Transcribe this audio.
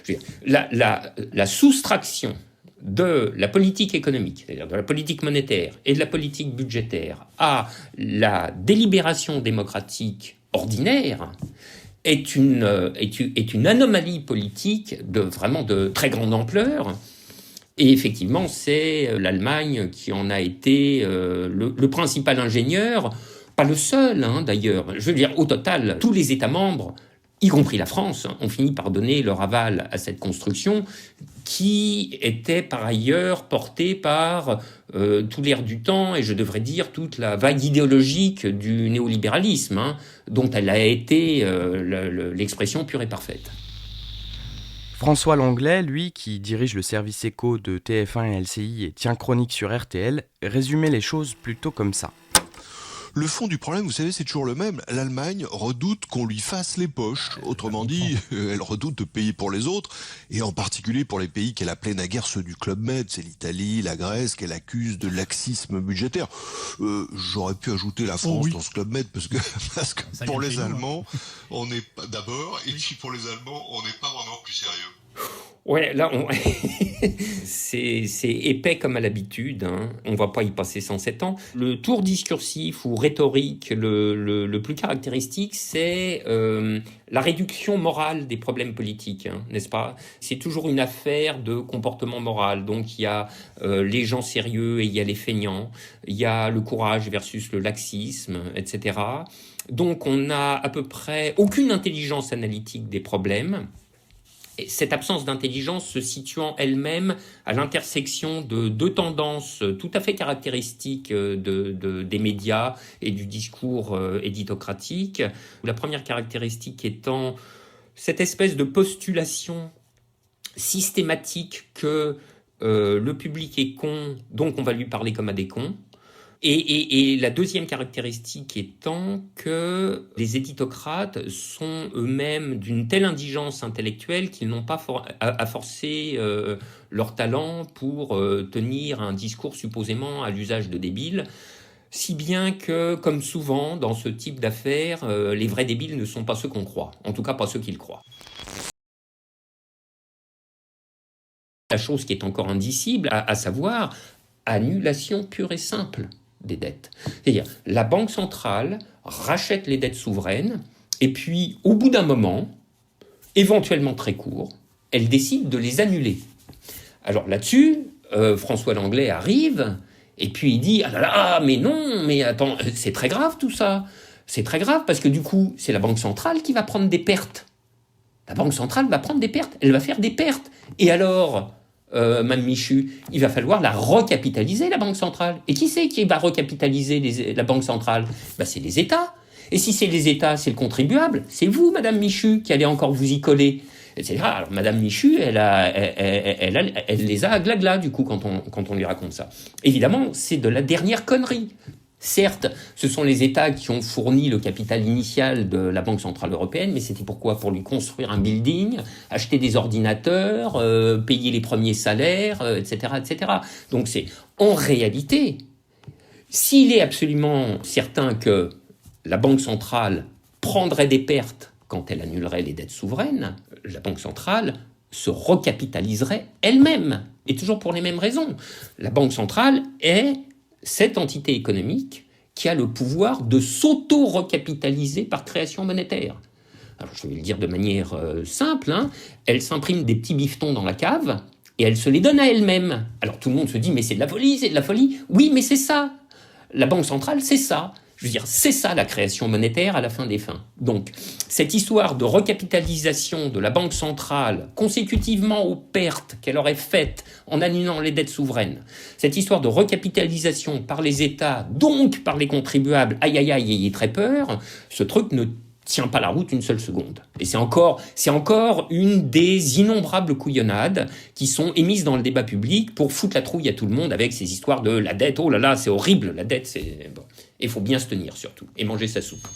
Je veux dire, la soustraction de la politique économique, c'est-à-dire de la politique monétaire et de la politique budgétaire à la délibération démocratique ordinaire est une anomalie politique vraiment de très grande ampleur. Et effectivement, c'est l'Allemagne qui en a été le principal ingénieur, pas le seul d'ailleurs. Je veux dire, au total, tous les États membres, y compris la France, ont fini par donner leur aval à cette construction qui était par ailleurs portée par tout l'air du temps, et je devrais dire toute la vague idéologique du néolibéralisme, dont elle a été l'expression pure et parfaite. François Langlais, lui, qui dirige le service éco de TF1 et LCI et tient chronique sur RTL, résumait les choses plutôt comme ça. Le fond du problème, vous savez, c'est toujours le même. L'Allemagne redoute qu'on lui fasse les poches. Autrement dit, elle redoute de payer pour les autres, et en particulier pour les pays qu'elle appelait naguère ceux du Club Med. C'est l'Italie, la Grèce, qu'elle accuse de laxisme budgétaire. J'aurais pu ajouter la France dans ce Club Med, parce que pour les Allemands, on n'est pas d'abord, et puis pour les Allemands, on n'est pas vraiment plus sérieux. Ouais, là, c'est épais comme à l'habitude. On ne va pas y passer 107 ans. Le tour discursif ou rhétorique le plus caractéristique, c'est la réduction morale des problèmes politiques, n'est-ce pas ? C'est toujours une affaire de comportement moral. Donc, il y a les gens sérieux et il y a les feignants. Il y a le courage versus le laxisme, etc. Donc, on n'a à peu près aucune intelligence analytique des problèmes. Et cette absence d'intelligence se situant elle-même à l'intersection de deux tendances tout à fait caractéristiques des médias et du discours éditocratique. La première caractéristique étant cette espèce de postulation systématique que le public est con, donc on va lui parler comme à des cons. Et la deuxième caractéristique étant que les éditocrates sont eux-mêmes d'une telle indigence intellectuelle qu'ils n'ont pas à forcer leur talent pour tenir un discours supposément à l'usage de débiles, si bien que, comme souvent dans ce type d'affaires, les vrais débiles ne sont pas ceux qu'on croit, en tout cas pas ceux qu'ils croient. La chose qui est encore indicible, à savoir annulation pure et simple des dettes. C'est-à-dire, la Banque centrale rachète les dettes souveraines, et puis, au bout d'un moment, éventuellement très court, elle décide de les annuler. Alors là-dessus, François Langlais arrive, et puis il dit « Ah là là, mais non, mais attends, c'est très grave tout ça. C'est très grave, parce que du coup, c'est la Banque centrale qui va prendre des pertes. La Banque centrale va prendre des pertes, elle va faire des pertes. Et alors... Mme Michu, il va falloir la recapitaliser, la Banque centrale. Et qui c'est qui va recapitaliser la Banque centrale ? C'est les États. Et si c'est les États, c'est le contribuable. C'est vous, Mme Michu, qui allez encore vous y coller. Etc. Alors, Mme Michu, elle les a à glagla, du coup, quand on lui raconte ça. Évidemment, c'est de la dernière connerie. Certes, ce sont les États qui ont fourni le capital initial de la Banque Centrale Européenne, mais c'était pourquoi ? Pour lui construire un building, acheter des ordinateurs, payer les premiers salaires, etc., etc. Donc c'est, en réalité, s'il est absolument certain que la Banque Centrale prendrait des pertes quand elle annulerait les dettes souveraines, la Banque Centrale se recapitaliserait elle-même, et toujours pour les mêmes raisons. La Banque Centrale est cette entité économique qui a le pouvoir de s'auto-recapitaliser par création monétaire. Alors, je vais le dire de manière simple, elle s'imprime des petits bifetons dans la cave et elle se les donne à elle-même. Alors tout le monde se dit, mais c'est de la folie, c'est de la folie. Oui, mais c'est ça. La Banque centrale, c'est ça. Je veux dire, c'est ça la création monétaire à la fin des fins. Donc, cette histoire de recapitalisation de la Banque centrale consécutivement aux pertes qu'elle aurait faites en annulant les dettes souveraines, cette histoire de recapitalisation par les États, donc par les contribuables, aïe aïe aïe, ayez très peur, ce truc ne tient pas la route une seule seconde. Et c'est encore une des innombrables couillonnades qui sont émises dans le débat public pour foutre la trouille à tout le monde avec ces histoires de la dette, oh là là, c'est horrible, la dette, c'est... Bon. Et il faut bien se tenir surtout, et manger sa soupe.